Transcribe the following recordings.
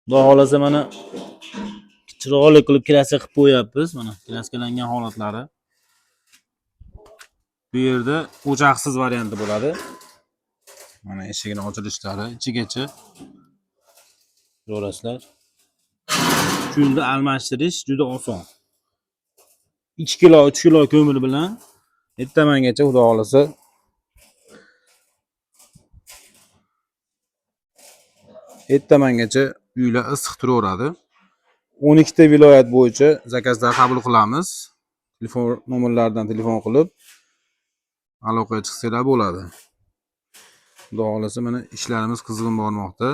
Xudo xolasa mana chiroyli qilib kraska qilib qo'yapmiz. Mana kraskalangan holatlari. Bu yerda o'choqsiz varianti bo'ladi. Mana eshigini ochilishlari ichigacha ko'rasizlar. Kulni almashtirish juda oson. 2 kilo, 3 kilo ko'mir bilan ertamangacha xudo xolasa ertamangacha uylar issiq turaveradi. 12 ta viloyat bo'yicha zakazlar qabul qilamiz. Telefon nomerlaridan telefon qilib aloqaga chiqsanglar bo'ladi. Xudo xolasa mana ishlarimiz qizg'in bormoqda.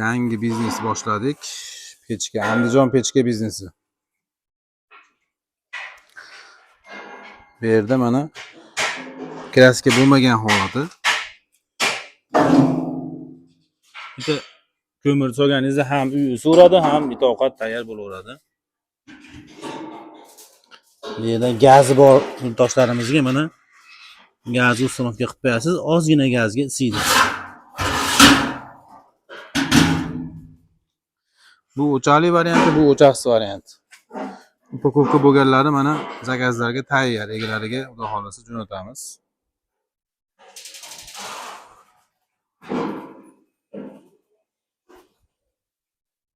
Yangi biznes boshladik. Pechka, Andijon pechka biznesi. Bu yerda mana kraska bo'lmagan holati. Bitta ko'mir solganingizda ham uy so'radi, ham bitta ovqat tayyor bo'laveradi. Bu yerda gazi bor yurtdoshlarimizga mana gazni uстановка qilib qo'yasiz, ozgina gazga isiydi. Bu o'choqli varianti, bu o'choqsiz variant. Upakovka bo'lganlari mana zakazlarga tayyor, egalariga xudo xolasa jo'natamiz.